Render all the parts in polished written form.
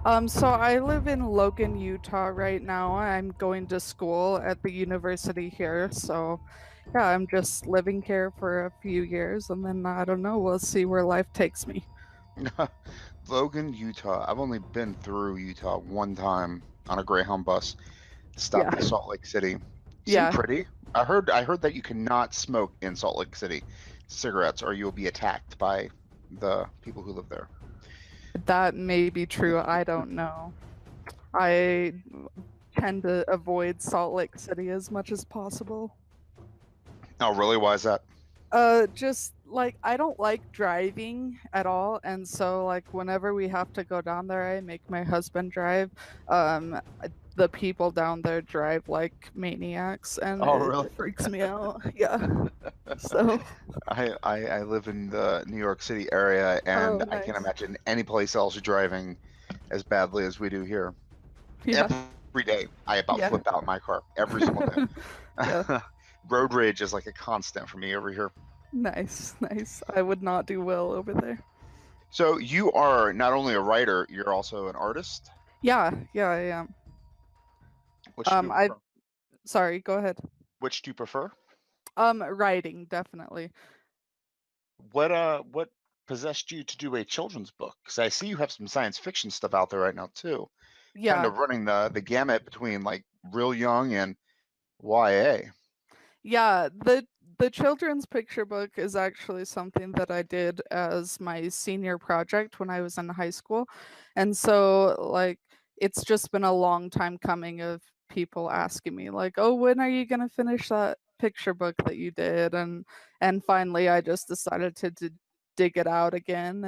So I live in Logan, Utah right now. I'm going to school at the university here. So yeah, I'm just living here for a few years and then I don't know, we'll see where life takes me. Logan, Utah. I've only been through Utah one time on a Greyhound bus. Stopped Yeah. in Salt Lake City. Seemed Yeah. pretty. I heard that you cannot smoke in Salt Lake City cigarettes or you'll be attacked by the people who live there. That may be true. I don't know. I tend to avoid Salt Lake City as much as possible. Oh, really? Why is that? Just like I don't like driving at all, and so like whenever we have to go down there, I make my husband drive. The people down there drive like maniacs, and Oh, it really? freaks me out. Yeah. So, I live in the New York City area, oh, and I can't nice. imagine any place else driving as badly as we do here. Yeah. Every day, I about Yeah. flip out my car every single Yeah. day. Road rage is like a constant for me over here. Nice. Nice. I would not do well over there. So you are not only a writer, you're also an artist. Yeah. Yeah. I am. Which do you I prefer? sorry. Go ahead. Which do you prefer? Writing definitely. What possessed you to do a children's book? Because I see you have some science fiction stuff out there right now too. Kind Yeah. of running the gamut between like real young and YA. Yeah, the children's picture book is actually something that I did as my senior project when I was in high school. And so like it's just been a long time coming of people asking me like, "Oh, when are you going to finish that picture book that you did?" And finally I just decided to dig it out again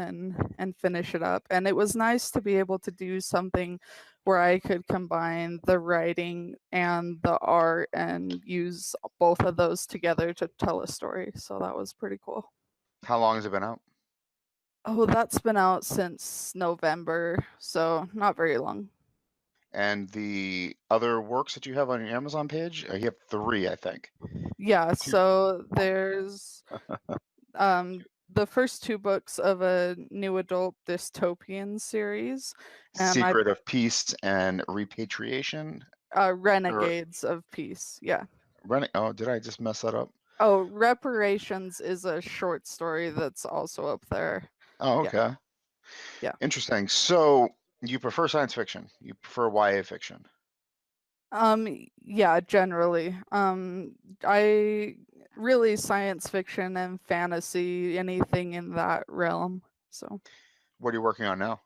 and finish it up. And it was nice to be able to do something where I could combine the writing and the art and use both of those together to tell a story. So that was pretty cool. How long has it been out? Oh, that's been out since November, so not very long. And the other works that you have on your Amazon page, you have three, I think. Yeah, Two. so there's the first two books of a new adult dystopian series, and I Secret of Peace and Repatriation. Or Renegades of Peace. Yeah. running. Oh, did I just mess that up? Oh, Reparations is a short story that's also up there. Oh, Yeah. okay. Yeah. Interesting. So you prefer science fiction? You prefer YA fiction? Yeah, generally. I really science fiction and fantasy, anything in that realm. So, What are you working on now?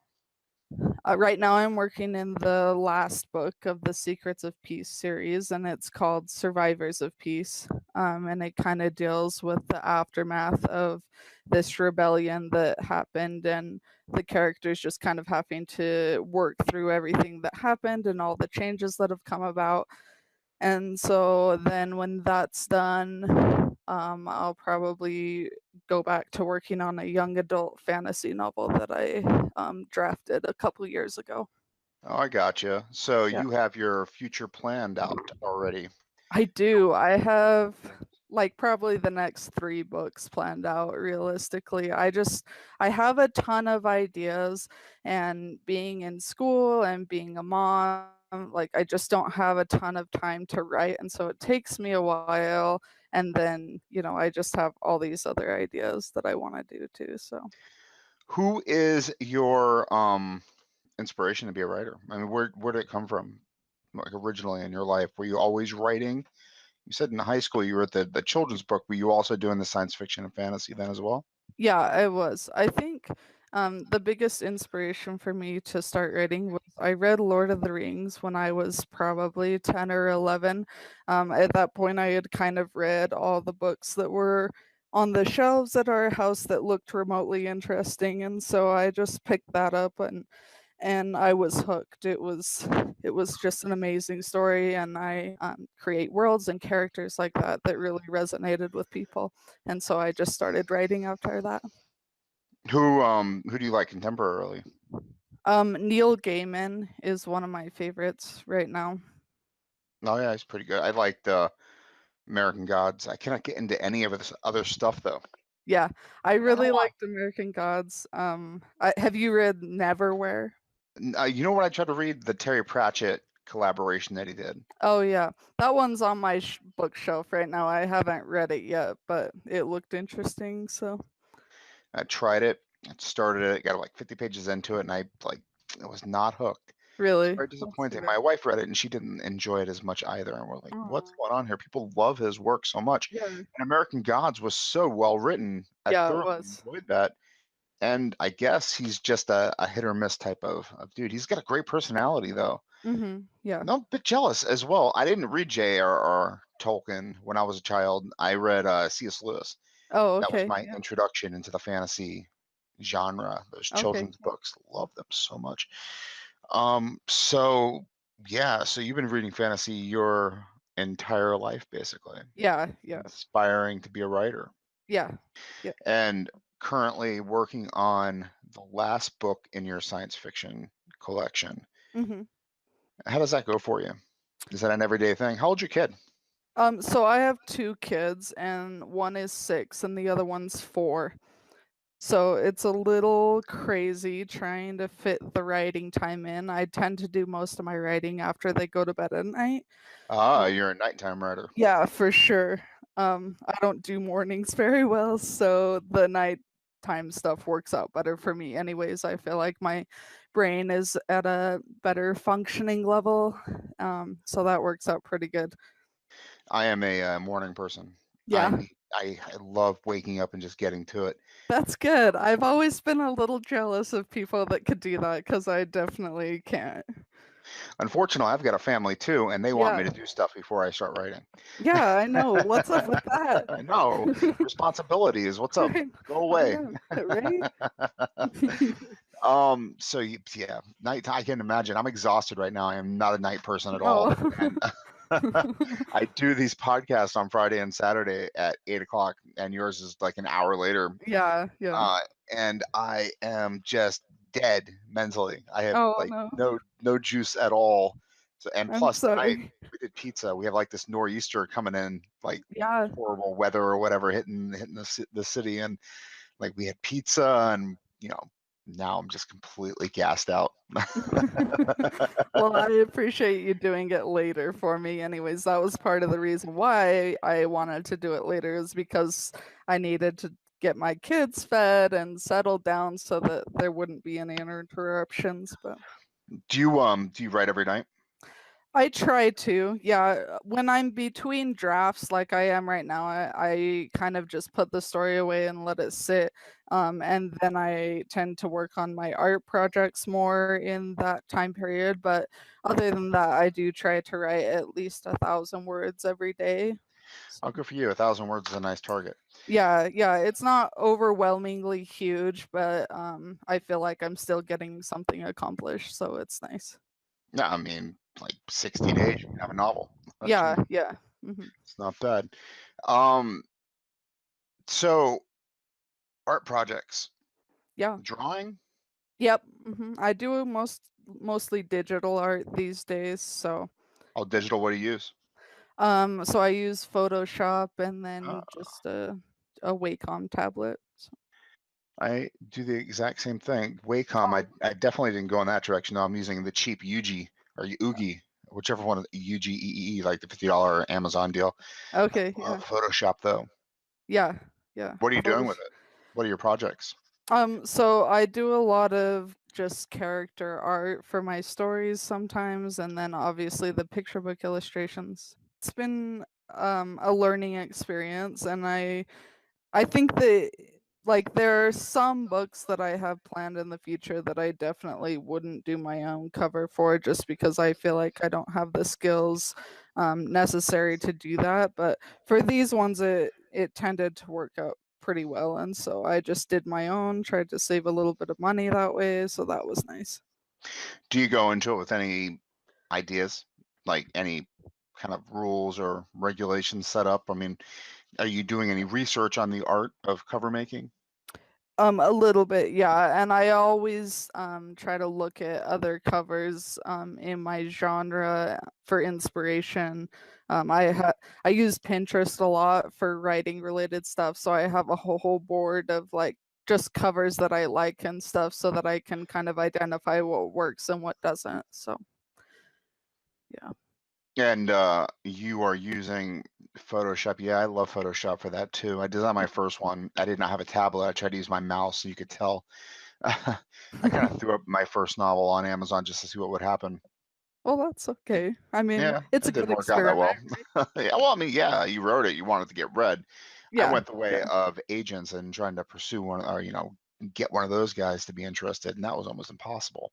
right now I'm working in the last book of the Secrets of Peace series, and it's called Survivors of Peace. And it kind of deals with the aftermath of this rebellion that happened, and the characters just kind of having to work through everything that happened and all the changes that have come about. And so then when that's done, I'll probably go back to working on a young adult fantasy novel that I drafted a couple years ago. Oh, I gotcha. So Yeah. you have your future planned out already. I do. I have like probably the next three books planned out realistically. I have a ton of ideas, and being in school and being a mom, like I just don't have a ton of time to write. And so it takes me a while. And then, I just have all these other ideas that I want to do too. So Who is your inspiration to be a writer? I mean, where did it come from? Like originally in your life, were you always writing? You said in high school you wrote the children's book. Were you also doing the science fiction and fantasy then as well? yeah, I was. I think the biggest inspiration for me to start writing was I read Lord of the Rings when I was probably 10 or 11. At that point, I had kind of read all the books that were on the shelves at our house that looked remotely interesting, and so I just picked that up and I was hooked. It was just an amazing story, and I create worlds and characters like that that really resonated with people, and so I just started writing after that. Who do you like contemporarily? Neil Gaiman is one of my favorites right now. Oh yeah, he's pretty good. I like the American Gods. I cannot get into any of this other stuff though. Yeah, I I don't know really why. liked American Gods. Have you read Neverwhere? You know what I tried to read? The Terry Pratchett collaboration that he did. Oh yeah, that one's on my bookshelf right now. I haven't read it yet, but it looked interesting. So I tried it, started it, got like 50 pages into it, and I like it was not hooked. It's really, very that's too disappointing. bad. My wife read it and she didn't enjoy it as much either. And we're like, what's Oh going on here? People love his work so much. yeah, And American Gods was so well written. I yeah, it thoroughly was. enjoyed that. And I guess he's just a hit or miss type of dude. He's got a great personality though. Yeah. I'm a bit jealous as well. I didn't read J.R.R. Tolkien when I was a child. I read C.S. Lewis. Oh That was okay, my yeah, introduction into the fantasy genre. Those okay, children's books, love them so much. So yeah, so you've been reading fantasy your entire life, basically, yeah, yeah, inspiring to be a writer, yeah, yeah. and currently working on the last book in your science fiction collection. hmm How does that go for you? Is that an everyday thing? How old's your kid? So I have two kids, and one is 6, and the other one's 4. So it's a little crazy trying to fit the writing time in. I tend to do most of my writing after they go to bed at night. Ah, Um, you're a nighttime writer. yeah, for sure. I don't do mornings very well, so the nighttime stuff works out better for me. Anyways, I feel like my brain is at a better functioning level, so that works out pretty good. I am a morning person. I Yeah, need. I love waking up and just getting to it. that's good. I've always been a little jealous of people that could do that because I definitely can't. Unfortunately, I've got a family too, and they want me Yeah, to do stuff before I start writing. yeah, I know. What's up with that? I know. Responsibilities. What's up? Right? Go I away. know, right? So yeah, night. I can imagine. I'm exhausted right now. I am not a night person at all, Oh. and I do these podcasts on Friday and Saturday at 8 o'clock, and yours is like an hour later. Yeah, yeah. Uh, and I am just dead mentally. I have Oh, like no. no juice at all. So and I'm plus tonight sorry. we did pizza. We have like this nor'easter coming in, like Yeah. horrible weather or whatever hitting the city, and like we had pizza, and now I'm just completely gassed out. Well, I appreciate you doing it later for me anyways. That was part of the reason why I wanted to do it later is because I needed to get my kids fed and settled down so that there wouldn't be any interruptions, but Do you write every night? I try to, yeah. When I'm between drafts, like I am right now, I kind of just put the story away and let it sit. And then I tend to work on my art projects more in that time period. But other than that, I do try to write at least 1,000 words every day. I'll So, go for you. 1,000 words is a nice target. yeah, yeah, it's not overwhelmingly huge, but I feel like I'm still getting something accomplished, so it's nice. Yeah, I mean, like 60 days, you can have a novel. That's Yeah, yeah. it's not bad. Um, so art projects, Yeah. drawing. Yep, I do mostly digital art these days, so Oh, digital. What do you use? so I use Photoshop and Uh, then just a Wacom tablet. So. I do the exact same thing. Wacom. Oh, I definitely didn't go in that direction. No, I'm using the cheap Yugi or Oogie, whichever one. UGEE, like the $50 Amazon deal. okay, I yeah. love Photoshop though. Yeah, yeah. What are you doing with Photos it? What are your projects? so I do a lot of just character art for my stories sometimes and then obviously the picture book illustrations. It's been a learning experience and I think that like there are some books that I have planned in the future that I definitely wouldn't do my own cover for just because I feel like I don't have the skills necessary to do that. But for these ones, it tended to work out pretty well, and so I just did my own, tried to save a little bit of money that way, so that was nice. Do you go into it with any ideas, like any kind of rules or regulations set up? I mean, are you doing any research on the art of cover making? A little bit, yeah, and I always try to look at other covers in my genre for inspiration. I use Pinterest a lot for writing related stuff, so I have a whole board of like just covers that I like and stuff so that I can kind of identify what works and what doesn't. So, yeah. And you are using Photoshop. Yeah, I love Photoshop for that too. I designed my first one. I did not have a tablet. I tried to use my mouse, so you could tell. I kind of threw up my first novel on Amazon just to see what would happen. Well, that's okay. I mean, Yeah, it's a it didn't good work out that experiment, well. right? Yeah, well, I mean, yeah, you wrote it. You wanted to get read. I Yeah. went the way Yeah. of agents and trying to pursue one, or get one of those guys to be interested, and that was almost impossible.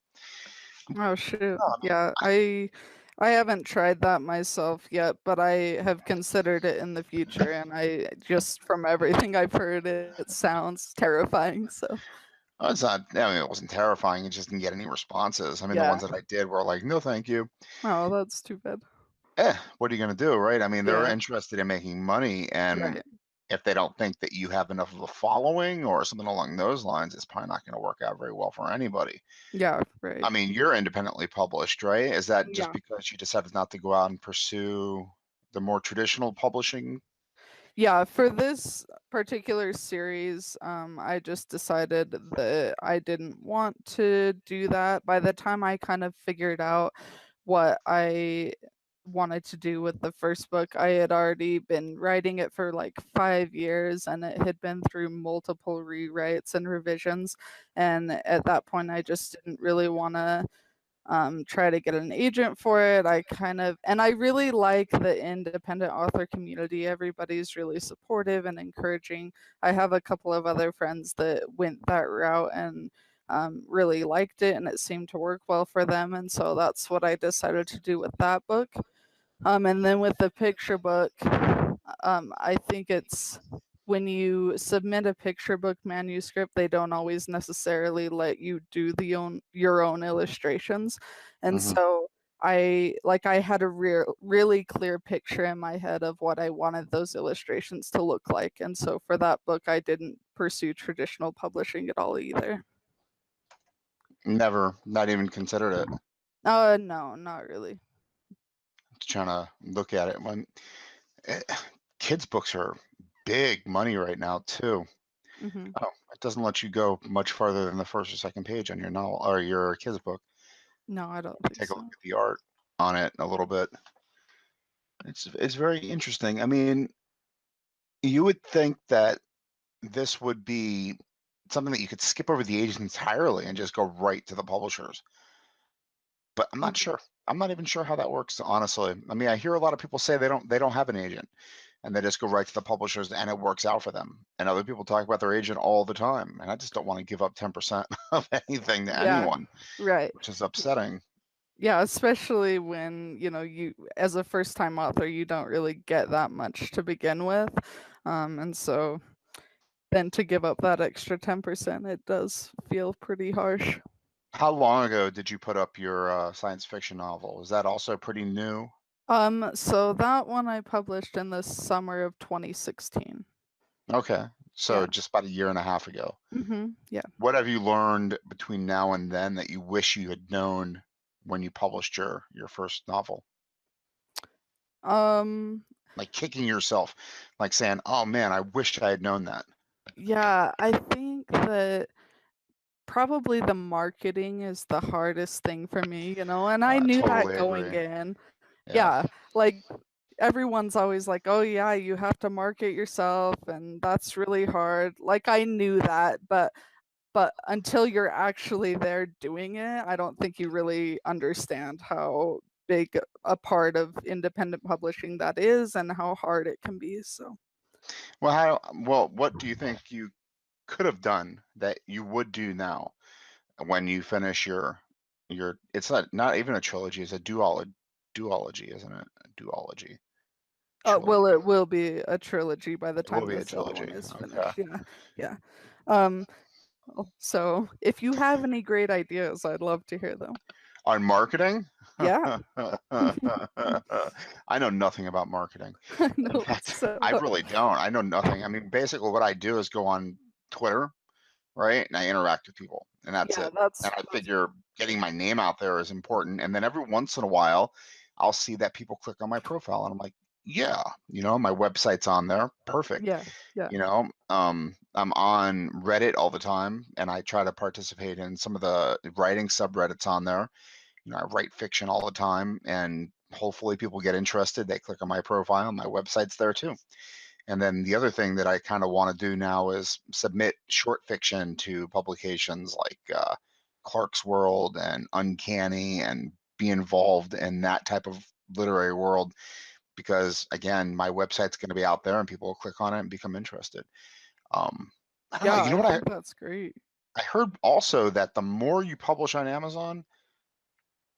Oh shoot. No, I mean, Yeah. I haven't tried that myself yet, but I have considered it in the future, and I just from everything I've heard, it sounds terrifying. So, it's not. I mean, it wasn't terrifying. It just didn't get any responses. I mean, the yeah. ones that I did were like, "No, thank you." Oh, that's too bad. What are you going to do, right? I mean, they're Yeah. interested in making money, and Right. if they don't think that you have enough of a following or something along those lines, it's probably not going to work out very well for anybody. Yeah. I Right. mean, you're independently published, right? Is that just Yeah. because you decided not to go out and pursue the more traditional publishing? Yeah, for this particular series, I just decided that I didn't want to do that. By the time I kind of figured out what I wanted to do with the first book, I had already been writing it for like 5 years and it had been through multiple rewrites and revisions. And at that point, I just didn't really want to try to get an agent for it. And I really like the independent author community. Everybody's really supportive and encouraging. I have a couple of other friends that went that route and really liked it, and it seemed to work well for them. And so that's what I decided to do with that book. And then with the picture book, I think it's when you submit a picture book manuscript, they don't always necessarily let you do your own illustrations. And Hmm. so I had a really clear picture in my head of what I wanted those illustrations to look like. And so for that book, I didn't pursue traditional publishing at all either. Never, not even considered it. No, not really. Trying to look at it when eh, kids' books are big money right now too. Hmm. Oh, it doesn't let you go much farther than the first or second page on your novel or your kids' book. No, I don't think Take a look so. at the art on it a little bit. It's very interesting. I mean, you would think that this would be something that you could skip over the agents entirely and just go right to the publishers. But I'm not Mhm. sure. I'm not even sure how that works, honestly. I mean, I hear a lot of people say they don't have an agent and they just go right to the publishers and it works out for them. And other people talk about their agent all the time. And I just don't want to give up 10% of anything to Yeah, anyone, right. which is upsetting. Yeah, especially when, you as a first time author, you don't really get that much to begin with. And so then to give up that extra 10%, it does feel pretty harsh. How long ago did you put up your science fiction novel? Is that also pretty new? So that one I published in the summer of 2016. Okay. So Yeah. just about a year and a half ago. Yeah. What have you learned between now and then that you wish you had known when you published your first novel? Um, Like kicking yourself, like saying, "Oh man, I wish I had known that." yeah, I think that probably the marketing is the hardest thing for me, and I knew that Totally going agree. in. Yeah. Yeah, like everyone's always like, "Oh yeah, you have to market yourself and that's really hard." Like I knew that, but until you're actually there doing it, I don't think you really understand how big a part of independent publishing that is and how hard it can be. So, Well, what do you think you could have done that you would do now when you finish your it's not even a trilogy, it's a duology, isn't it? A duology. well, Trilogy. it will be a trilogy by the It will time be a this other one trilogy. is Okay. finished. Yeah, yeah. Um, so if you have any great ideas, I'd love to hear them. On marketing? Yeah, I know nothing about marketing. I In know. fact, So I really don't. I know nothing. I mean, basically what I do is go on Twitter, right? And I interact with people, and that's yeah, it. And I that's figure getting my name out there is important. And then every once in a while, I'll see that people click on my profile, and I'm like, Yeah, my website's on there. Perfect. Yeah, yeah, I'm on Reddit all the time, and I try to participate in some of the writing subreddits on there. I write fiction all the time, and hopefully people get interested. They click on my profile, my website's there too. And then the other thing that I kind of want to do now is submit short fiction to publications like Clark's World and Uncanny, and be involved in that type of literary world, because again, my website's going to be out there and people will click on it and become interested. I don't know. yeah. You know I what think that's great. I heard also, that the more you publish on Amazon,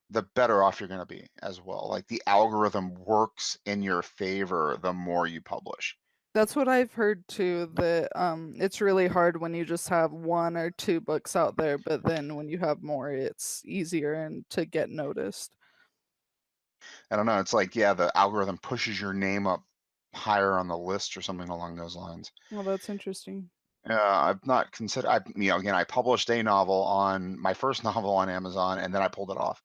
the better off you're going to be as well. Like the algorithm works in your favor the more you publish. That's what I've heard too, that it's really hard when you just have one or two books out there, but then when you have more, it's easier and to get noticed. I don't know. It's like, yeah, the algorithm pushes your name up higher on the list or something along those lines. Well, that's interesting. I've not considered. Again, I published a novel on my first novel on Amazon, and then I pulled it off.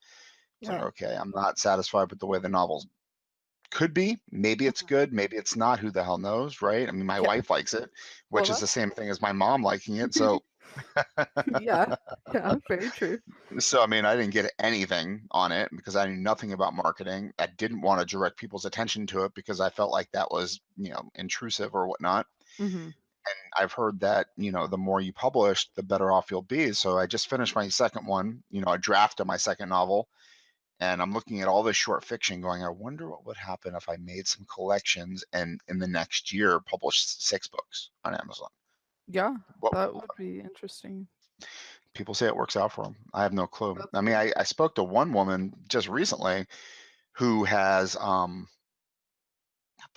It's like, Yeah. okay, I'm not satisfied with the way the novel's could be. Maybe it's Mhm. good. Maybe it's not. Who the hell knows, right? I mean, my Yeah. wife likes it, Well, which is the that's same thing as my mom liking it. So, yeah. Yeah, very true. I mean, I didn't get anything on it because I knew nothing about marketing. I didn't want to direct people's attention to it because I felt like that was, intrusive or whatnot. Mhm. I've heard that, the more you publish, the better off you'll be. So I just finished my second one, a draft of my second novel, and I'm looking at all this short fiction going, I wonder what would happen if I made some collections and in the next year published 6 books on Amazon. Yeah, What that would be interesting. people say it works out for them. I have no clue. That's I mean, I spoke to one woman just recently who has, I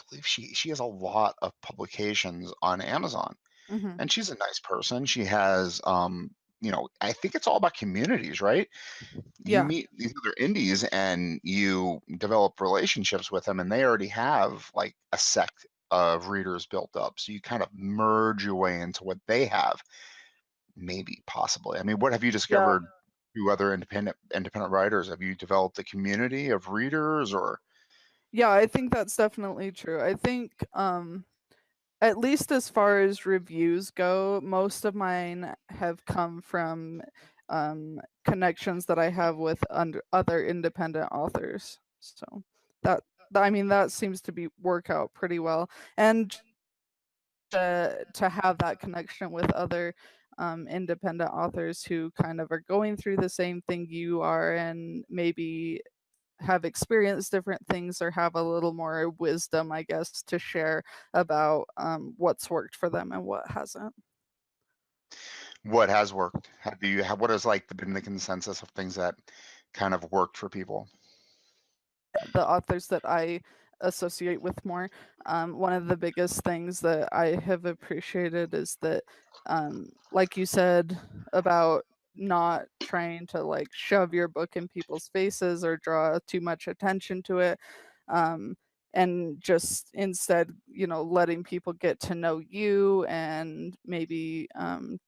believe she has a lot of publications on Amazon, mhm. and she's a nice person. She has, I think it's all about communities, right? You Yeah. meet these other indies and you develop relationships with them, and they already have like a sect of readers built up. So you kind of merge your way into what they have, maybe, possibly. I mean, what have you Yeah. discovered through other independent writers? Have you developed a community of readers, or Yeah, I think that's definitely true. I think, at least as far as reviews go, most of mine have come from, connections that I have with other independent authors. So that I mean, that seems to be work out pretty well. And to have that connection with other independent authors who kind of are going through the same thing you are, and maybe have experienced different things or have a little more wisdom, I guess, to share about what's worked for them and what hasn't. what has worked? What has like been the consensus of things that kind of worked for people? The authors that I associate with more, one of the biggest things that I have appreciated is that, like you said about not trying to like shove your book in people's faces or draw too much attention to it, um, and just instead, letting people get to know you and maybe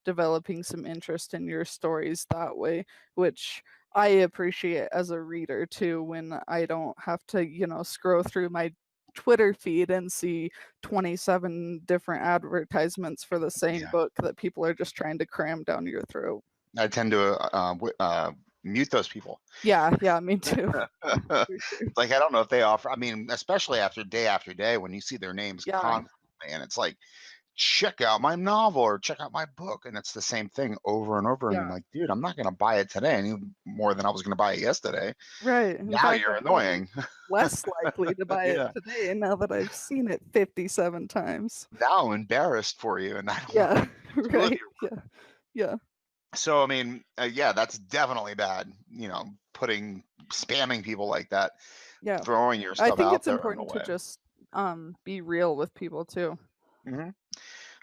developing some interest in your stories that way, which I appreciate as a reader too, when I don't have to, scroll through my Twitter feed and see 27 different advertisements for the same Yeah, book that people are just trying to cram down your throat. I tend to mute those people. Yeah, yeah, me too. For sure. It's like, I don't know if they offer. I mean, especially after day when you see their names Yeah, constantly, and it's like, check out my novel or check out my book, and it's the same thing over and over. And yeah, I'm like, dude, I'm not going to buy it today any more than I was going to buy it yesterday. right. In Now fact, you're I'm probably annoying. less likely to buy it Yeah. today now that I've seen it 57 times. Now I'm embarrassed for you, and I don't want Yeah, anything to do with right. you. Yeah, yeah, So I mean, yeah, that's definitely bad. Putting spamming people like that, yeah. throwing your I stuff think out it's there in a important to way. just be real with people too. Hmm.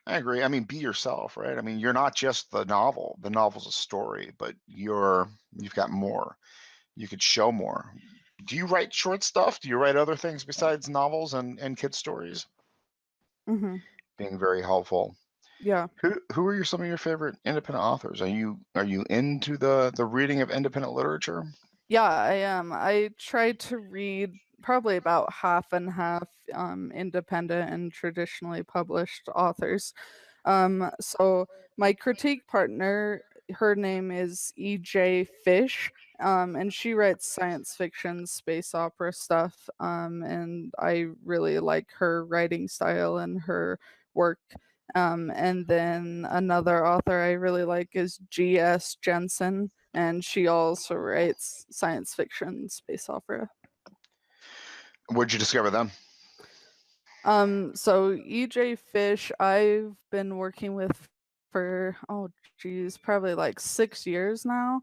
I agree. I mean, be yourself, right? I mean, you're not just the novel. The novel's a story, but you've got more. You could show more. Do you write short stuff? Do you write other things besides novels and kid stories? Mhm. Being very helpful. Yeah. Who are some of your favorite independent authors? Are you into the reading of independent literature? Yeah, I am. I try to read probably about half and half, independent and traditionally published authors. So my critique partner, her name is EJ Fish, and she writes science fiction, space opera stuff, and I really like her writing style and her work. And then another author I really like is G.S. Jensen, and she also writes science fiction, space opera. Where'd you discover them? So EJ Fish, I've been working with for, oh geez, probably like 6 years now.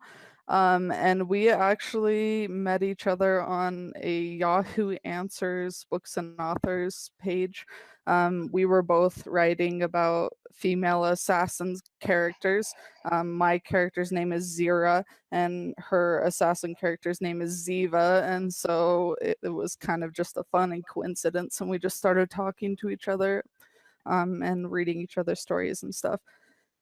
And we actually met each other on a Yahoo Answers books and authors page. We were both writing about female assassins characters. My character's name is Zira, and her assassin character's name is Ziva. And so it was kind of just a fun coincidence, and we just started talking to each other, and reading each other's stories and stuff.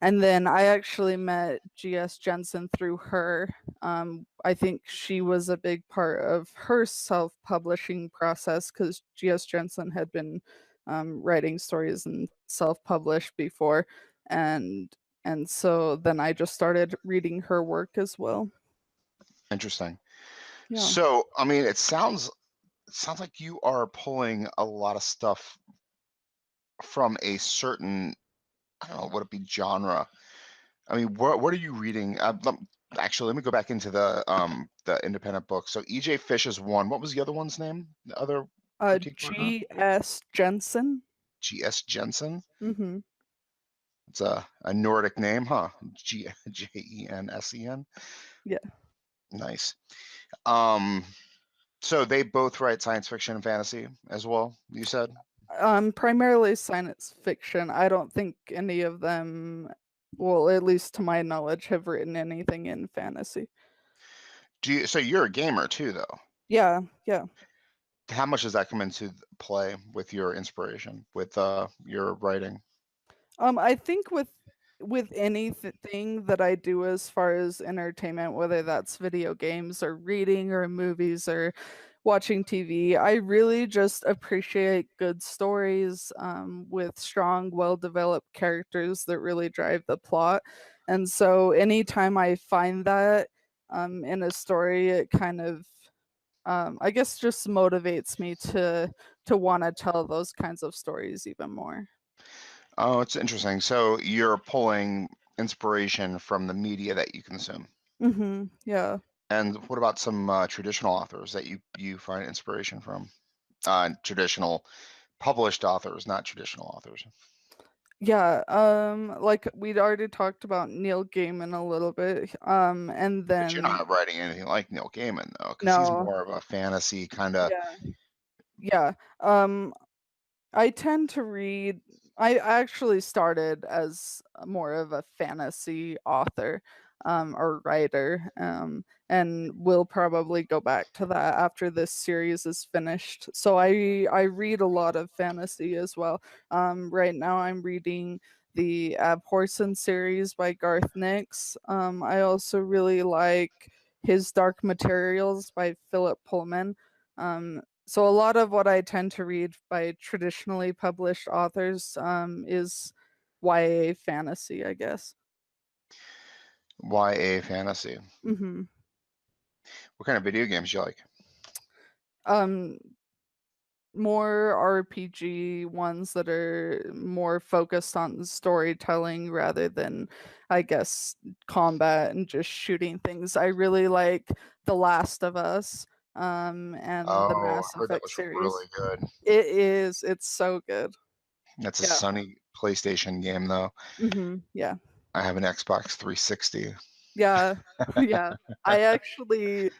And then I actually met GS Jensen through her. I think she was a big part of her self publishing process because GS Jensen had been, writing stories and self published before. And and so then I just started reading her work as well. Interesting. Yeah. So, I mean, it sounds like you are pulling a lot of stuff from a certain, I don't know, would it be genre? I mean, what are you reading? Actually, let me go back into the independent book. So EJ Fish is one. What was the other one's name? The other critique partner? GS Jensen. G.S. Jensen. Mm-hmm. It's a Nordic name, huh? Jensen. Yeah. Nice. Um, so they both write science fiction and fantasy as well, you said? Primarily science fiction. I don't think any of them, well, at least to my knowledge, have written anything in fantasy. So you're a gamer too, though. Yeah, yeah. How much does that come into play with your inspiration, with your writing? I think with anything that I do as far as entertainment, whether that's video games or reading or movies or watching TV, I really just appreciate good stories, with strong, well-developed characters that really drive the plot. And so anytime I find that, in a story, it kind of, I guess, just motivates me to want to tell those kinds of stories even more. Oh, it's interesting. So you're pulling inspiration from the media that you consume. Yeah. And what about some traditional authors that you find inspiration from? Traditional published authors, not traditional authors. Yeah, like we'd already talked about Neil Gaiman a little bit. And But you're then not writing anything like Neil Gaiman, though, because he's no, more of a fantasy kind of. yeah, yeah. I tend to read. I actually started as more of a fantasy author, or writer, and will probably go back to that after this series is finished. So I read a lot of fantasy as well. Right now I'm reading the Abhorsen series by Garth Nix. I also really like his Dark Materials by Philip Pullman. So a lot of what I tend to read by traditionally published authors, is YA fantasy, I guess. YA fantasy. hmm What kind of video games do you like? Um, More RPG ones that are more focused on storytelling rather than, I guess, combat and just shooting things. I really like The Last of Us, and the Oh, Mass I heard that Effect was really series. good. It is. It's so good. That's a Yeah. sunny PlayStation game, though. Yeah. I have an Xbox 360. Yeah. Yeah. I actually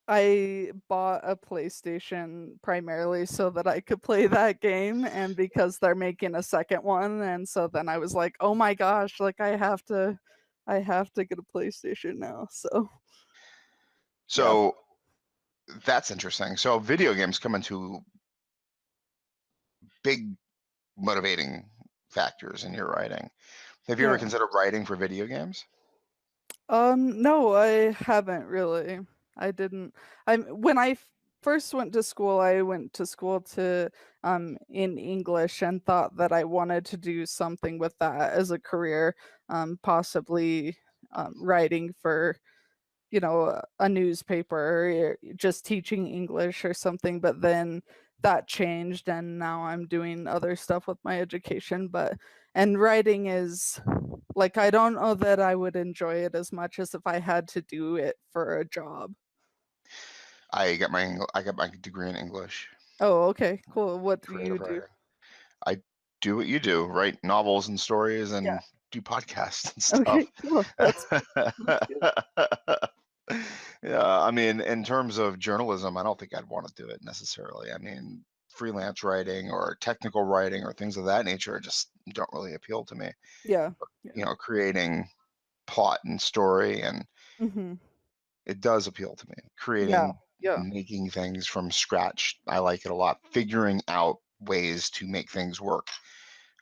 I bought a PlayStation primarily so that I could play that game, and because they're making a second one, and so then I was like, "Oh my gosh, like I have to get a PlayStation now." So, yeah. So that's interesting. So video games come into big motivating factors in your writing. Have you ever Yeah. considered writing for video games? No, I haven't really. I didn't. I'm when I first went to school, I went to school to in English and thought that I wanted to do something with that as a career, possibly writing for a newspaper, or just teaching English or something. But then that changed, and now I'm doing other stuff with my education. And writing is like, I don't know that I would enjoy it as much as if I had to do it for a job. I got my degree in English, Oh, okay, cool. What do you creative do? writing. I do what you do, write novels and stories Yeah. and do podcasts and Okay, stuff. cool. That's good. Yeah, I mean, in terms of journalism, I don't think I'd want to do it necessarily. I mean, freelance writing or technical writing or things of that nature just don't really appeal to me. Yeah. Yeah. Creating plot and story, and Mhm. it does appeal to me. Yeah. Creating, Yeah. making things from scratch, I like it a lot. Figuring out ways to make things work.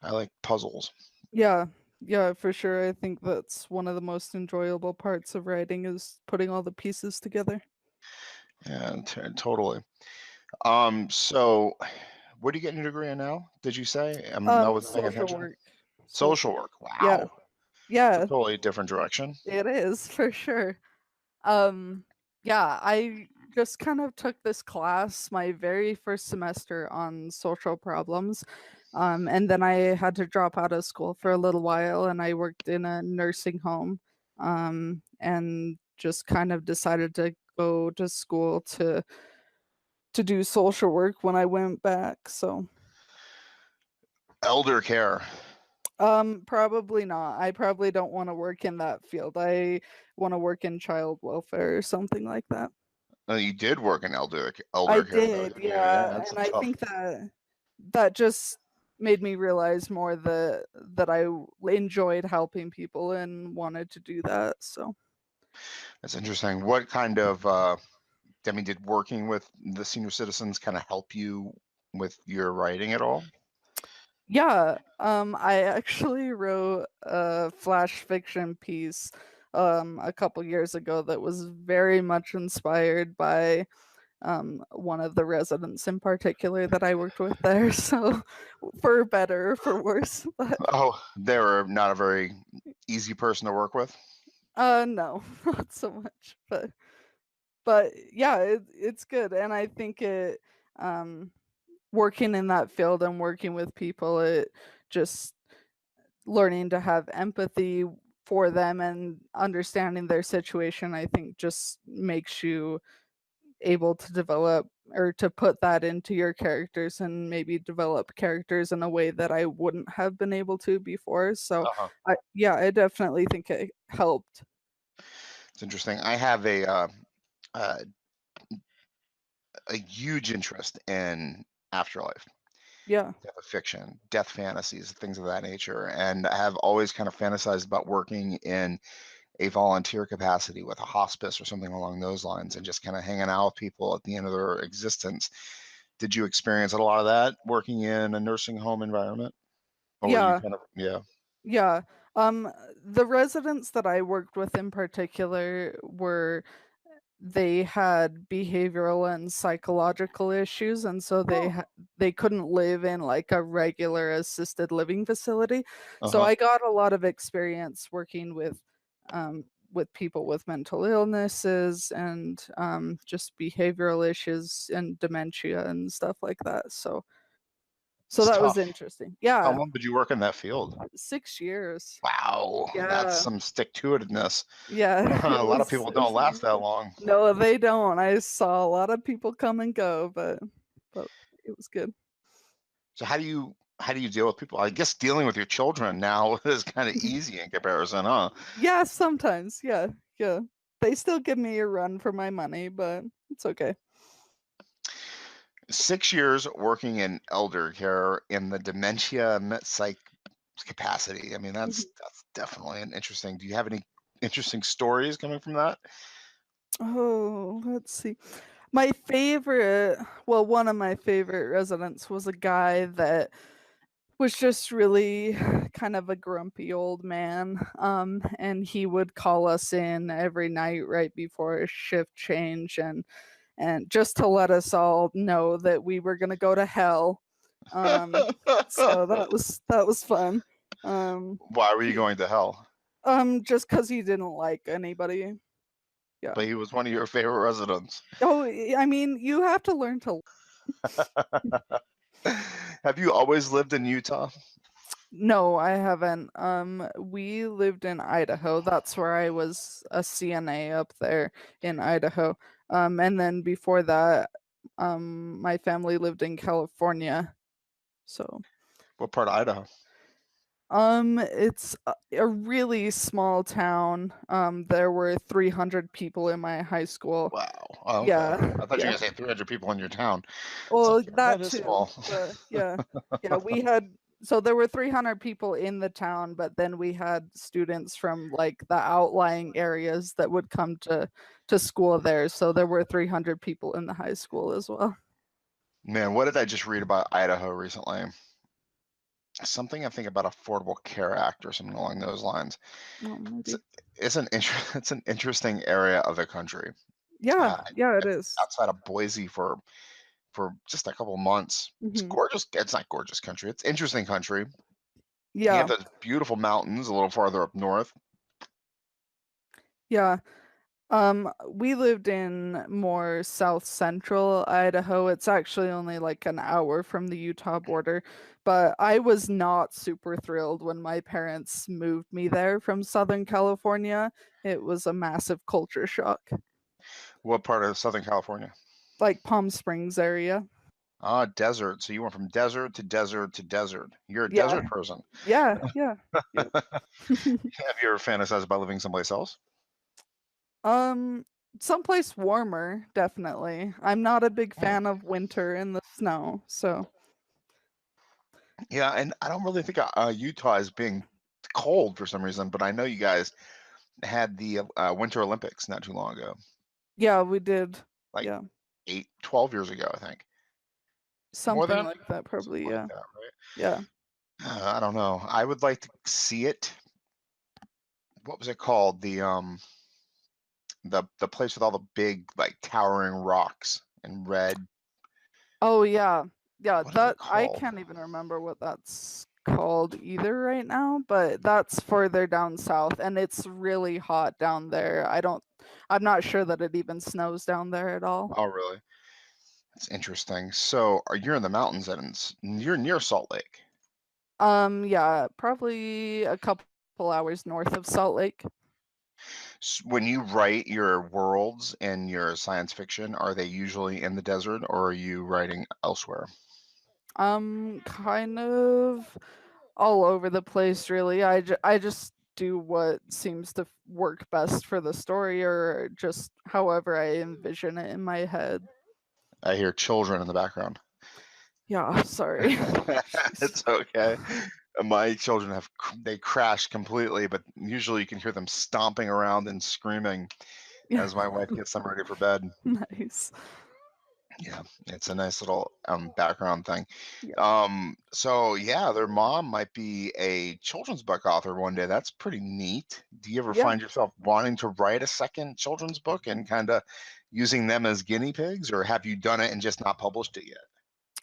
I like puzzles. Yeah. Yeah, for sure. I think that's one of the most enjoyable parts of writing is putting all the pieces together. Yeah, totally. So what are you getting your degree in now? Did you say? I wasn't paying Social attention. work. Social Social. work. Yeah. Wow. It's a Yeah, totally different direction. it is for sure. Um, yeah, I just kind of took this class my very first semester on social problems. And then I had to drop out of school for a little while and I worked in a nursing home. And just kind of decided to go to school to do social work when I went back. So, Elder care. probably not. I probably don't want to work in that field. I want to work in child welfare or something like that. You did work in I elder care though, did, didn't you? Yeah, yeah, that's a and I tough. think that just made me realize more that enjoyed helping people and wanted to do that. So, That's interesting. What kind of I mean, did working with the senior citizens kind of help you with your writing at all? yeah, I actually wrote a flash fiction piece a couple years ago that was very much inspired by one of the residents in particular that I worked with there. So, for better or for worse, but Oh, they were not a very easy person to work with. no, not so much. But yeah, it's good, and I think um, working in that field and working with people, it just learning to have empathy for them and understanding their situation, I think just makes you able to develop or to put that into your characters and maybe develop characters in a way that I wouldn't have been able to before. So, Uh-huh. I definitely think it helped. It's interesting. I have uh, a huge interest in afterlife, Yeah. death of fiction, death fantasies, things of that nature, and I have always kind of fantasized about working in a volunteer capacity with a hospice or something along those lines, and just kind of hanging out with people at the end of their existence. Did you experience a lot of that working in a nursing home environment, or were you Yeah. kind of yeah? Yeah. The residents that I worked with in particular were they had behavioral and psychological issues, and so Oh, they couldn't live in like a regular assisted living facility. So uh-huh. I got a lot of experience working with people with mental illnesses and just behavioral issues and dementia and stuff like that. So It's that was tough. interesting. How Yeah, long did you work in that field? 6 years. Wow, that's Yeah. some stick-to-itiveness. Yeah, A lot of people it was don't last that interesting. long. No, they don't. I saw a lot of people come and go, but it was good. So how do you deal with people? I guess dealing with your children now is kind of easy in comparison, huh? Yeah, sometimes. Yeah, yeah. They still give me a run for my money, but it's okay. 6 years working in elder care in the dementia psych capacity. I mean, Mhm. that's definitely an interesting. Do you have any interesting stories coming from that? Oh, let's see. My favorite, well, one of my favorite residents was a guy that was just really kind of a grumpy old man. And he would call us in every night right before a shift change, and just to let us all know that we were going to go to hell. Um, so that was fun. Why were you He, going to hell? just because he didn't like anybody. Yeah. But he was one of your favorite residents. Oh, I mean, you have to learn to. Have you always lived in Utah? No, I haven't. We lived in Idaho. That's where I was a CNA up there in Idaho. And then before that, my family lived in California. So, What part of Idaho? it's a really small town. There were 300 people in my high school. Wow. Oh, okay. Yeah, I thought you were yeah. gonna say 300 people in your town. It's like, Well, yeah, that that is too, small. but yeah. Yeah, we had so there were 300 people in the town, but then we had students from, like, the outlying areas that would come to school there, so there were 300 people in the high school as well. Man, what did I just read about Idaho recently? Something I think about Affordable Care Act or something along those lines. Oh, It's maybe. it's an interesting area of the country. Yeah, Uh, yeah, it I've been is. outside of Boise for just a couple months. It's Mhm. gorgeous. It's not gorgeous country. It's interesting country. You have Yeah, those beautiful mountains a little farther up north. yeah. We lived in more south central Idaho. It's actually only like an hour from the Utah border, but I was not super thrilled when my parents moved me there from Southern California. It was a massive culture shock. What part of Southern California? Like Palm Springs area. Ah, desert. So you went from desert to desert to desert. You're a Yeah, desert person. yeah, yeah. Yep. Have you ever fantasized about living someplace else? um, Someplace warmer, definitely. I'm not a big Hmm. fan of winter and the snow, so Yeah, and I don't really think Utah is being cold for some reason, but I know you guys had the Winter Olympics not too long ago, yeah, we did. like Yeah. 12 years ago, I think. More Something than like that, probably, something like yeah. that, right? Yeah. I don't know. I would like to see it. What was it called? The place with all the big like towering rocks and red. Oh, yeah. Yeah, What is it that I called? can't even remember what that's called either right now, but that's further down south and it's really hot down there. I'm not sure that it even snows down there at all. Oh, really? That's interesting. So, are you in the mountains and you're near Salt Lake? Yeah, probably a couple hours north of Salt Lake. When you write your worlds and your science fiction, are they usually in the desert or are you writing elsewhere? Kind of all over the place, really. I just do what seems to work best for the story or just however I envision it in my head. I hear children in the background. Yeah, sorry. Jeez. It's okay. My children they crash completely, but usually you can hear them stomping around and screaming Yeah, as my wife gets them ready for bed. nice. Yeah, it's a nice little background thing. Yeah. So yeah, their mom might be a children's book author one day. That's pretty neat. Do you ever Yeah. find yourself wanting to write a second children's book and kind of using them as guinea pigs, or have you done it and just not published it yet?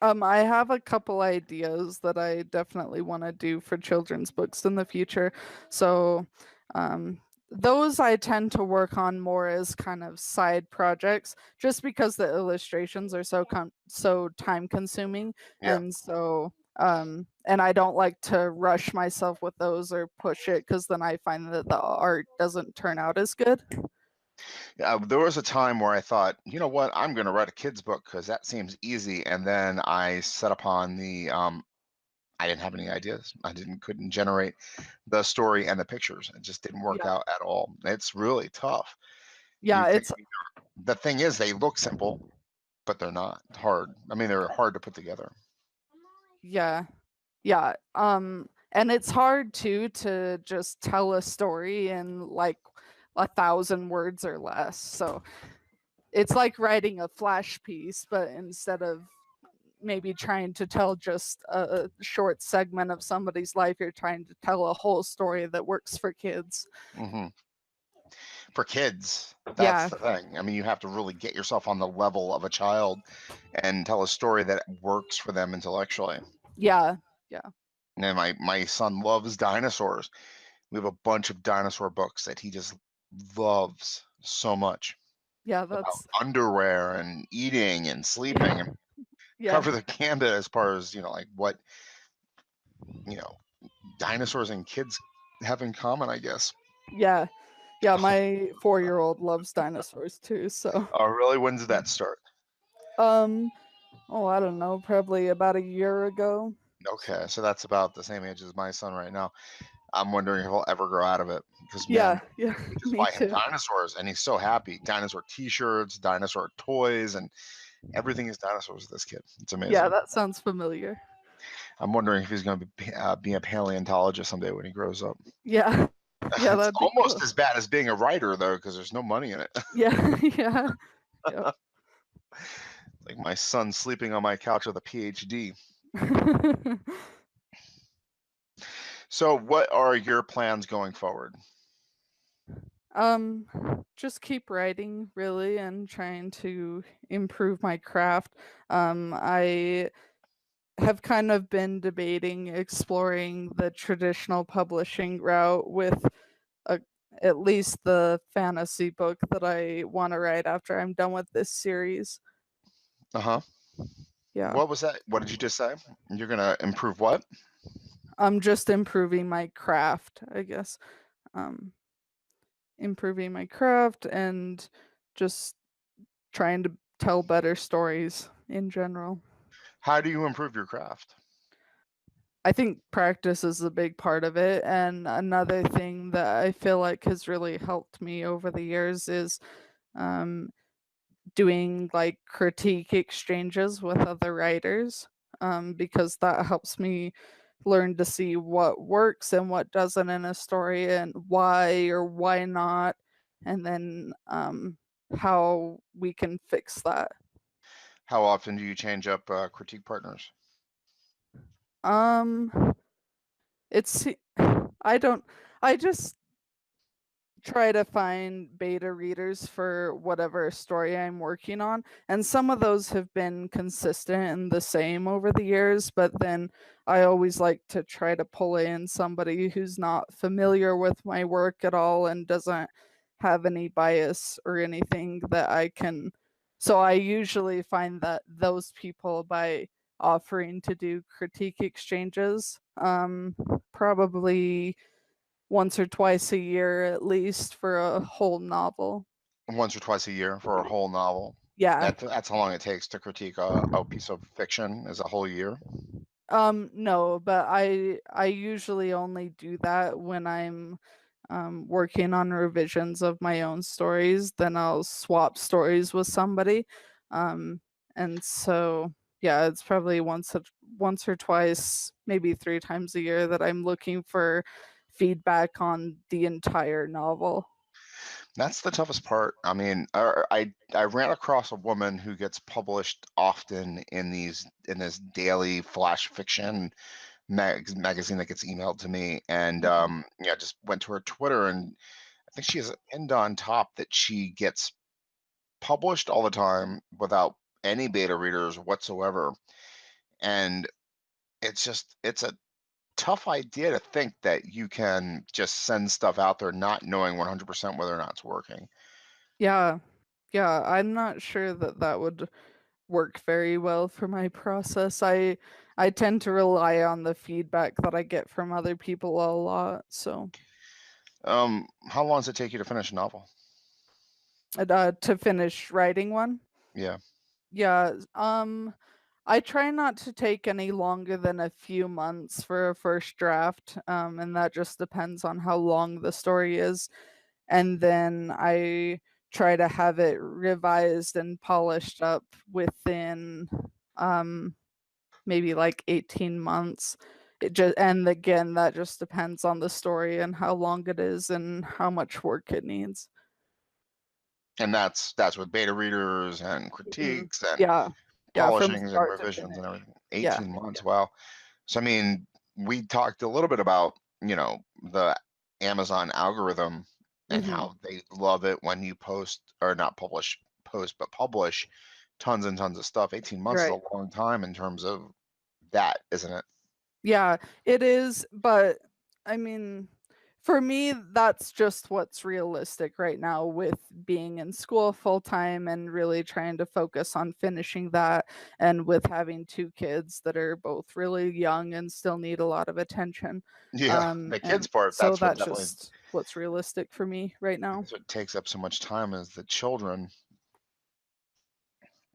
I have a couple ideas that I definitely want to do for children's books in the future. So, um, those I tend to work on more as kind of side projects, just because the illustrations are so time consuming, Yeah. and and I don't like to rush myself with those or push it because then I find that the art doesn't turn out as good. Yeah, there was a time where I thought, you know what, I'm going to write a kid's book because that seems easy. And then I set upon I didn't have any ideas. Couldn't generate the story and the pictures. It just didn't work Yeah, out at all. It's really tough. You yeah, think it's the thing is they look simple, but they're not hard. I mean, they're hard to put together. yeah. Yeah, and it's hard too to just tell a story in like 1,000 words or less. So it's like writing a flash piece, but instead of maybe trying to tell just a short segment of somebody's life, you're trying to tell a whole story that works for kids. Hmm. for kids. That's Yeah, the thing. I mean, you have to really get yourself on the level of a child and tell a story that works for them intellectually. yeah, yeah, And my son loves dinosaurs. We have a bunch of dinosaur books that he just loves so much yeah. about That's underwear and eating and sleeping and yeah, cover the gambit as far as, like what, you know, dinosaurs and kids have in common, I guess. yeah, yeah. My 4-year-old loves dinosaurs too. So, Oh, really? When did that start? um, oh, I don't know, probably about a year ago. Okay, so that's about the same age as my son right now. I'm wondering if he'll ever grow out of it because, man, Yeah, yeah, we just me buy him too. dinosaurs and he's so happy. Dinosaur T-shirts, dinosaur toys, and everything is dinosaurs with this kid. It's Yeah, amazing. that sounds familiar. I'm wondering if he's going to be a paleontologist someday when he grows up. Yeah, yeah, It's that'd be almost cool. as bad as being a writer though, because there's no money in it. Yeah, yeah, yep. Like my son sleeping on my couch with a PhD. So, what are your plans going forward? Um, just keep writing really and trying to improve my craft. I have kind of been debating exploring the traditional publishing route with a, at least the fantasy book that I want to write after I'm done with this series. Uh huh. Yeah. What was that? What did you just say? You're gonna improve what? I'm just improving my craft, I guess. Um, improving my craft and just trying to tell better stories in general. How do you improve your craft? I think practice is a big part of it. And another thing that I feel like has really helped me over the years is um, doing like critique exchanges with other writers, because that helps me learn to see what works and what doesn't in a story and why or why not, and then how we can fix that. How often do you change up critique partners? Um, it's I don't. I just try to find beta readers for whatever story I'm working on. And some of those have been consistent and the same over the years, but then I always like to try to pull in somebody who's not familiar with my work at all and doesn't have any bias or anything that I can. So I usually find that those people by offering to do critique exchanges, probably once or twice a year at least for a whole novel. Once or twice a year for a whole novel. Yeah. That's how long it takes to critique a piece of fiction is a whole year. No, but I usually only do that when I'm working on revisions of my own stories. Then I'll swap stories with somebody. Um and so yeah, it's probably once or twice, maybe 3 times a year that I'm looking for feedback on the entire novel. That's the toughest part. I mean, I ran across a woman who gets published often in this daily flash fiction magazine that gets emailed to me, and Mhm. yeah, just went to her Twitter, and I think she has it pinned on top that she gets published all the time without any beta readers whatsoever, and it's a tough idea to think that you can just send stuff out there not knowing 100% whether or not it's working. Yeah. Yeah, I'm not sure that that would work very well for my process. I tend to rely on the feedback that I get from other people a lot. So, How long does it take you to finish a novel? and, to finish writing one, Yeah. yeah, I try not to take any longer than a few months for a first draft, and that just depends on how long the story is. And then I try to have it revised and polished up within um maybe like 18 months. It just and again that just depends on the story and how long it is and how much work it needs. And that's with beta readers and Mhm. critiques and Yeah. Yeah, from polishings and start to revisions and finish. everything. Yeah. 18 months. Wow. So, I mean, we talked a little bit about, the Amazon algorithm. and Mhm. how they love it when you post, or not post, but publish tons and tons of stuff. 18 months is Right. a long time in terms of that, isn't it? Yeah, it is, but I mean, for me, that's just what's realistic right now with being in school full time and really trying to focus on finishing that, and with having two kids that are both really young and still need a lot of attention. Yeah, the kids And part, so that's what that's definitely, just what's realistic for me right now. that's what takes up so much time is the children.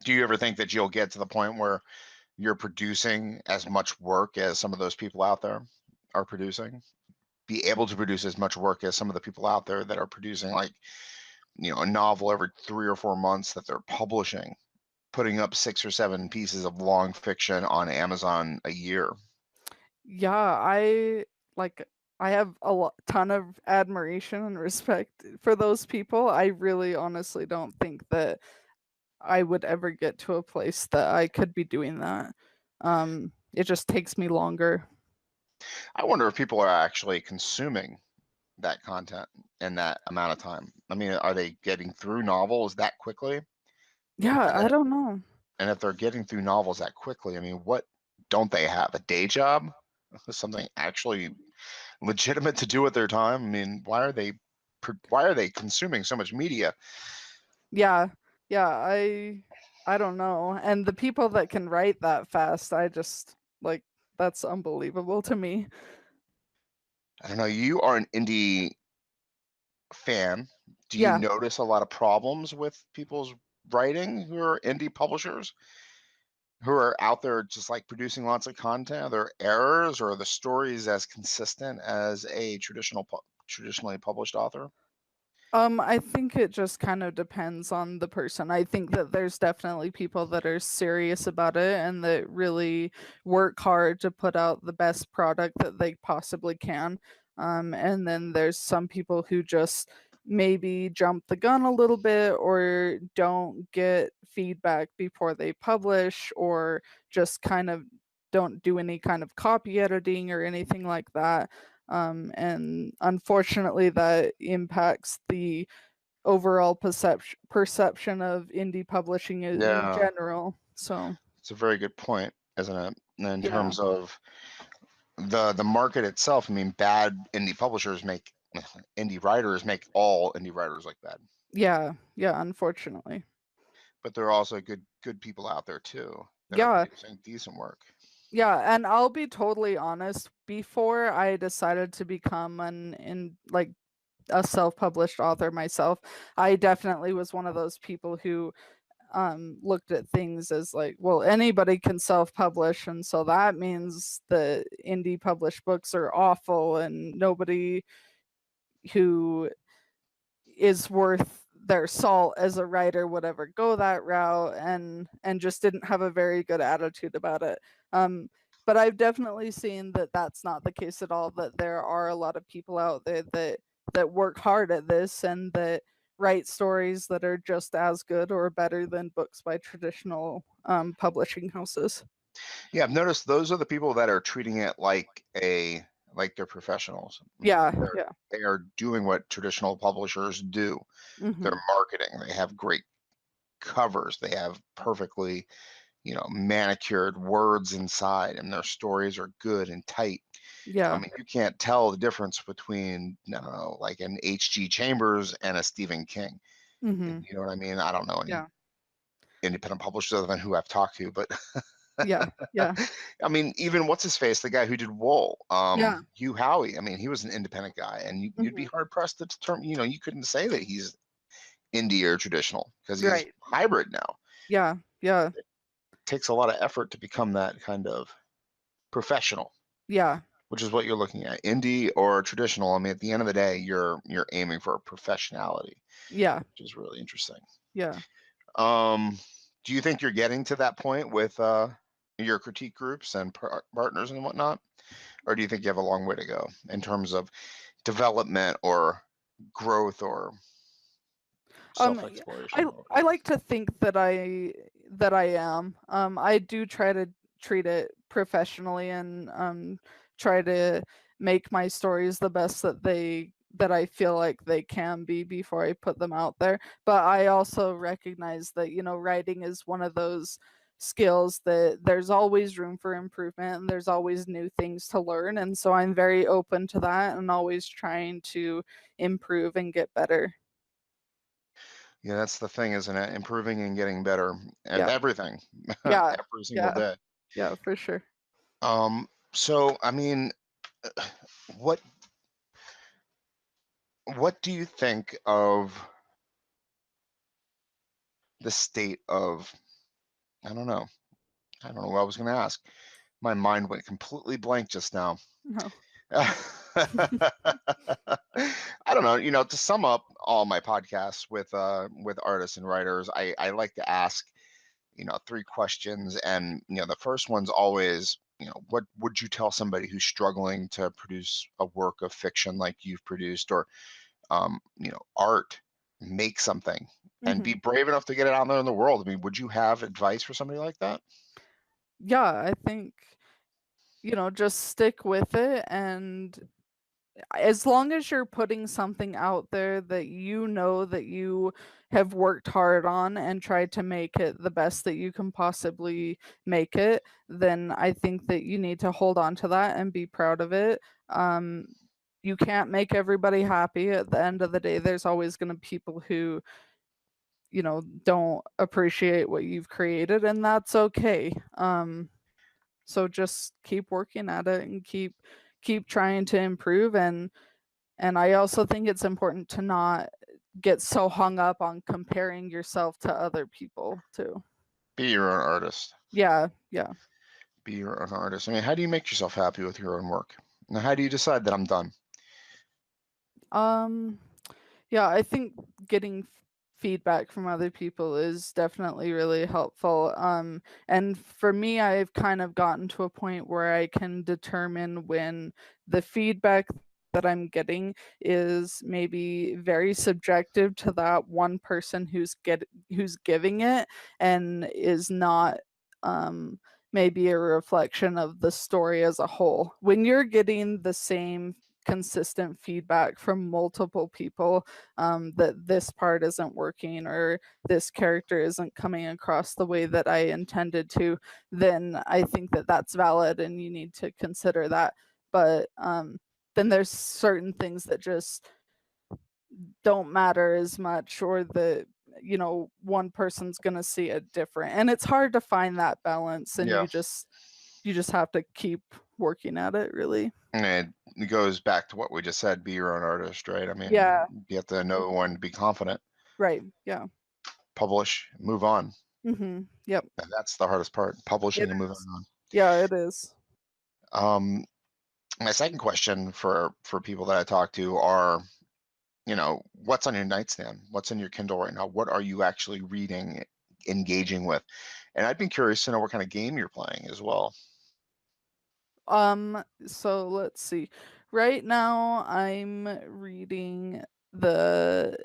Do you ever think that you'll get to the point where you're producing as much work as some of those people out there are producing? Be able to produce as much work as some of the people out there that are producing, like, a novel every 3 or 4 months that they're publishing, putting up 6 or 7 pieces of long fiction on Amazon a year. Yeah, like I have ton of admiration and respect for those people. I really honestly don't think that I would ever get to a place that I could be doing that. It just takes me longer. I wonder if people are actually consuming that content in that amount of time. I mean, are they getting through novels that quickly? Yeah, And I then, don't know. and if they're getting through novels that quickly, I mean, what don't they have? A day job? Something actually legitimate to do with their time? I mean, why are they consuming so much media? Yeah, yeah, I don't know. And the people that can write that fast, I just like that's unbelievable to me. I don't know. You are an indie fan. Do you Yeah. notice a lot of problems with people's writing who are indie publishers who are out there just like producing lots of content? Are there errors, or are the stories as consistent as a traditionally published author? I think it just kind of depends on the person. I think that there's definitely people that are serious about it and that really work hard to put out the best product that they possibly can. And then there's some people who just maybe jump the gun a little bit or don't get feedback before they publish or just kind of don't do any kind of copy editing or anything like that. And unfortunately, that impacts the overall perception of indie publishing in Yeah, general. So it's a very good point, isn't it? In yeah, terms of the market itself, I mean, bad indie publishers make indie writers make all indie writers like bad, yeah, yeah. Unfortunately, but there are also good people out there too that are yeah, producing decent work. yeah. And I'll be totally honest. Before I decided to become an in like a self-published author myself, I definitely was one of those people who looked at things as like, well, anybody can self-publish, and so that means the indie published books are awful and nobody who is worth their salt as a writer would ever go that route, and just didn't have a very good attitude about it. um but I've definitely seen that that's not the case at all, that there are a lot of people out there that work hard at this and that write stories that are just as good or better than books by traditional publishing houses. Yeah, I've noticed those are the people that are treating it like they're professionals. Yeah, They're yeah. they are doing what traditional publishers do. Hmm. They're marketing. They have great covers. They have perfectly, manicured words inside, and their stories are good and tight. I Yeah. mean, you can't tell the difference between, I don't know, like an H.G. Chambers and a Stephen King. Hmm. You know what I mean? I don't know any Yeah. independent publishers other than who I've talked to, but Yeah. Yeah. I mean, even what's his face, the guy who did Wool, Yeah. Hugh Howey. I mean, he was an independent guy, and you'd be Hmm. hard pressed to determine. You couldn't say that he's indie or traditional because he's Right. hybrid now. Yeah. Yeah. It takes a lot of effort to become that kind of professional, Yeah. which is what you're looking at, indie or traditional. I mean, at the end of the day, you're aiming for professionality, Yeah. which is really interesting. Yeah. Um, do you think you're getting to that point with your critique groups and partners and whatnot? Or do you think you have a long way to go in terms of development or growth or Yeah, self-exploration or I whatnot? like to think that I am. I do try to treat it professionally and try to make my stories the best that they that I feel like they can be before I put them out there. But I also recognize that, writing is one of those skills that there's always room for improvement and there's always new things to learn. And so I'm very open to that and always trying to improve and get better. Yeah, that's the thing, isn't it? Improving and getting better at Yeah. everything Yeah. every single Yeah. day. Yeah, for sure. So I mean, what what do you think of the state of, I don't know. I don't know what I was going to ask. My mind went completely blank just now. No. I don't know. To sum up all my podcasts with artists and writers, I like to ask, three questions, and the first one's always, what would you tell somebody who's struggling to produce a work of fiction like you've produced, or art, make something, and be Mhm. brave enough to get it out there in the world? I mean, would you have advice for somebody like that? Yeah, I think, just stick with it, and as long as you're putting something out there that you know that you have worked hard on and tried to make it the best that you can possibly make it, then I think that you need to hold on to that and be proud of it. Um, you can't make everybody happy. At the end of the day, there's always going to be people who, don't appreciate what you've created, and that's okay. So just keep working at it and keep trying to improve. And I also think it's important to not get so hung up on comparing yourself to other people too. Be your own artist. Yeah, yeah. Be your own artist. I mean, how do you make yourself happy with your own work? Now, how do you decide that I'm done? Um Yeah, I think getting feedback from other people is definitely really helpful. And for me, I've kind of gotten to a point where I can determine when the feedback that I'm getting is maybe very subjective to that one person who's giving it, and is not um maybe a reflection of the story as a whole. When you're getting the same consistent feedback from multiple people, that this part isn't working or this character isn't coming across the way that I intended to, then I think that that's valid and you need to consider that. But then there's certain things that just don't matter as much, or that one person's going to see it different, and it's hard to find that balance, and Yeah. you just have to keep working at it, really. And it goes back to what we just said, be your own artist, right? I mean, Yeah. you have to know when to be confident, Right. Yeah. publish, move on. Yep. And that's the hardest part, It publishing and moving is. on. Yeah, it is. Um, my second question for people that I talk to are, what's on your nightstand? What's in your Kindle right now? What are you actually reading, engaging with? And I'd be curious to know what kind of game you're playing as well. So let's see. Right now I'm reading the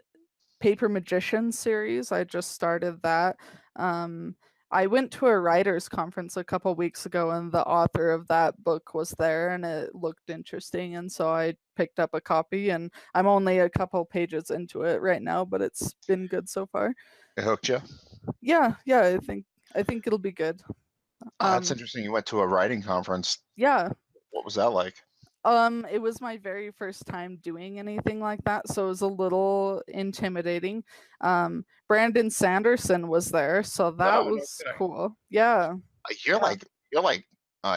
Paper Magician series. I just started that. Um, I went to a writers conference a couple weeks ago, and the author of that book was there, and it looked interesting, and so I picked up a copy, and I'm only a couple pages into it right now, but it's been good so far. It hooked you? Yeah, yeah, I think it'll be good. That's Um, interesting. You went to a writing conference. yeah, What was that like? It was my very first time doing anything like that, so it was a little intimidating. Brandon Sanderson was there, so that No, no was kidding. cool. Yeah, You're yeah, like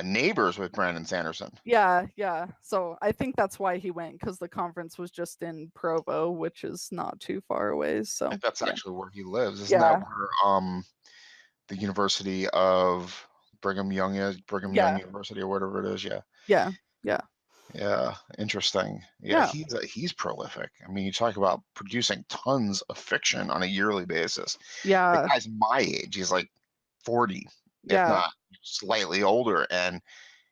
neighbors with Brandon Sanderson. yeah, yeah. So I think that's why he went, because the conference was just in Provo, which is not too far away. I So think that's yeah, actually where he lives. Isn't that yeah, where the University of Brigham Young is? Brigham Young yeah, University or whatever it is. Yeah. yeah, yeah, Yeah. Interesting. Yeah, yeah, he's prolific. I mean, you talk about producing tons of fiction on a yearly basis. The yeah, guy's my age. He's like 40, if yeah. not slightly older, and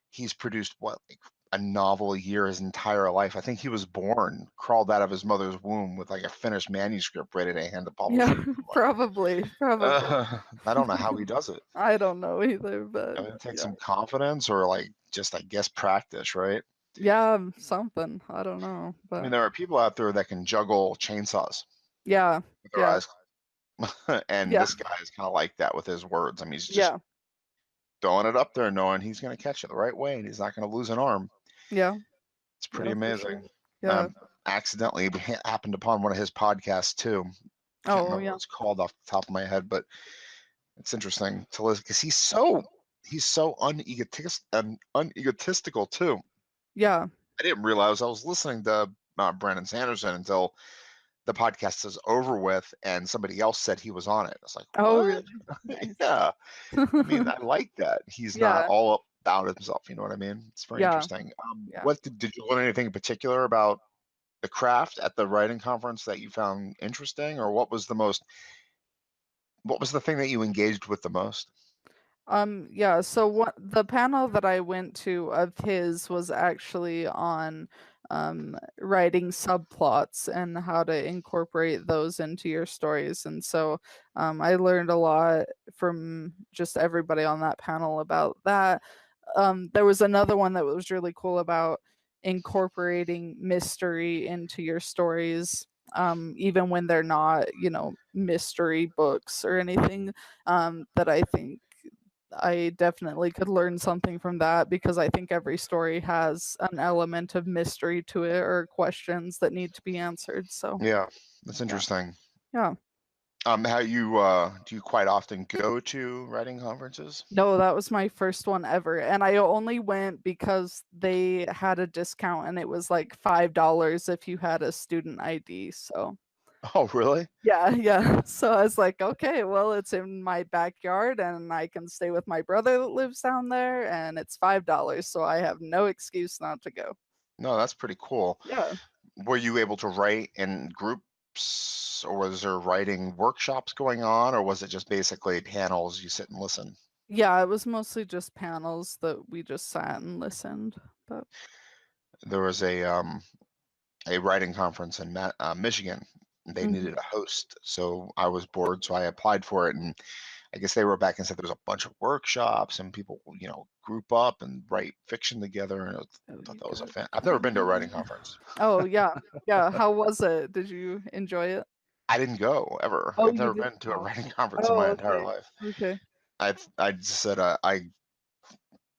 he's produced what, like a novel a year his entire life. I think he was born, crawled out of his mother's womb with like a finished manuscript ready to hand to Yeah, publishers. I'm like, probably. I don't know how he does it. I don't know either, I but mean, it takes yeah, some confidence or like just, I guess, practice, right? Yeah, something. I don't know, I mean, but there are people out there that can juggle chainsaws yeah, with their yeah, eyes, and yeah, this guy is kind of like that with his words. I mean, he's just yeah, throwing it up there, knowing he's going to catch it the right way, and he's not going to lose an arm. yeah, It's pretty yeah, for sure. amazing. Yeah. Accidentally happened upon one of his podcasts too. Can't Oh, remember what yeah. it's called off the top of my head, but it's interesting to listen because he's so unegotistical too. Yeah. I didn't realize I was listening to Brandon Sanderson until the podcast is over with and somebody else said he was on it. I was like, Oh, what? really? Nice. Yeah. I mean, I like that. He's not Yeah. all about himself. You know what I mean? It's very Yeah. interesting. Yeah. What did you learn anything in particular about the craft at the writing conference that you found interesting, or what was the thing that you engaged with the most? Yeah, so what the panel that I went to of his was actually on writing subplots and how to incorporate those into your stories. And so I learned a lot from just everybody on that panel about that. There was another one that was really cool about incorporating mystery into your stories, even when they're not, mystery books or anything, that I think I definitely could learn something from that because I think every story has an element of mystery to it or questions that need to be answered. So, Yeah, that's yeah. interesting. Yeah. How you do you quite often go to writing conferences? No, that was my first one ever. And I only went because they had a discount and it was like $5 if you had a student ID. So, Oh, really? yeah, yeah. So I was like, okay, well, it's in my backyard and I can stay with my brother that lives down there and it's $5. So I have no excuse not to go. No, that's pretty cool. Yeah. Were you able to write in groups, or was there writing workshops going on, or was it just basically panels you sit and listen? Yeah, it was mostly just panels that we just sat and listened. But There was a writing conference in Michigan. They mhm. needed a host, so I was bored, so I applied for it, and I guess they wrote back and said there was a bunch of workshops and people, group up and write fiction together, and I Oh, thought you that was a got fan. I've never been to a writing copy. conference. Oh, yeah. Yeah. How was it? Did you enjoy it? I didn't go ever. Oh, I've you never did been to a not. writing conference in my Oh, entire okay. life. Okay. I just said I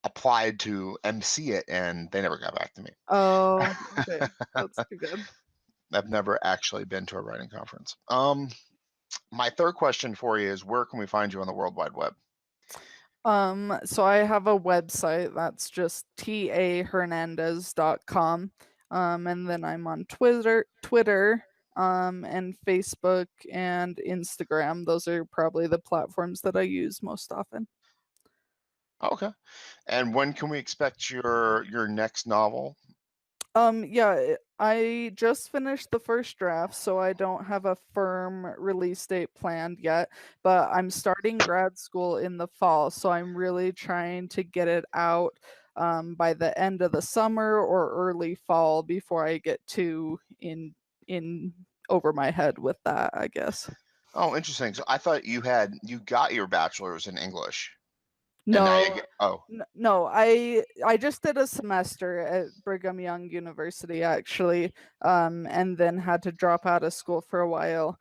applied to MC it, and they never got back to me. Oh, okay. That's too good. I've never actually been to a writing conference. My third question for you is, where can we find you on the World Wide Web? So I have a website that's just tahernandez.com. And then I'm on Twitter, and Facebook and Instagram. Those are probably the platforms that I use most often. Okay. And when can we expect your next novel? Yeah, I just finished the first draft, so I don't have a firm release date planned yet, but I'm starting grad school in the fall, so I'm really trying to get it out by the end of the summer or early fall before I get too in over my head with that, I guess. Oh, interesting. So I thought you got your bachelor's in English, and now you No, get. Oh, no, I just did a semester at Brigham Young University actually, and then had to drop out of school for a while.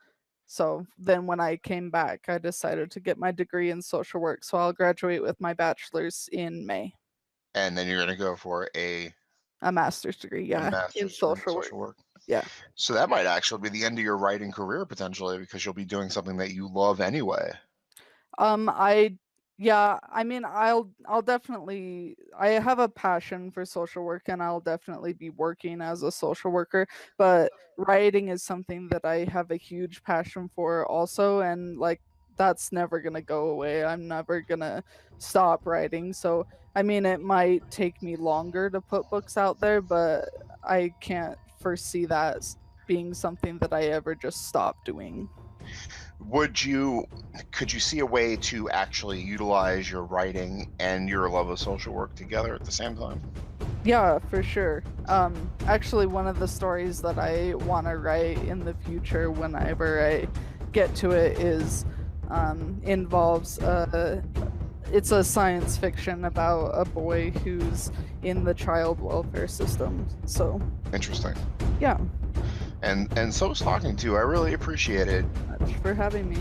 So then when I came back, I decided to get my degree in social work. So I'll graduate with my bachelor's in May, and then you're gonna go for a master's degree, a yeah, in master's degree in social work. social work. Yeah. So that might actually be the end of your writing career potentially, because you'll be doing something that you love anyway. I yeah, I mean I'll definitely I have a passion for social work and I'll definitely be working as a social worker, but writing is something that I have a huge passion for also and like that's never going to go away. I'm never going to stop writing. So, I mean it might take me longer to put books out there, but I can't foresee that being something that I ever just stop doing. Would you Could you see a way to actually utilize your writing and your love of social work together at the same time? Yeah, for sure. Actually, one of the stories that I want to write in the future, whenever I get to it, is involves it's a science fiction about a boy who's in the child welfare system. So Interesting. yeah, And so was talking to you. I really appreciate it. much for having me.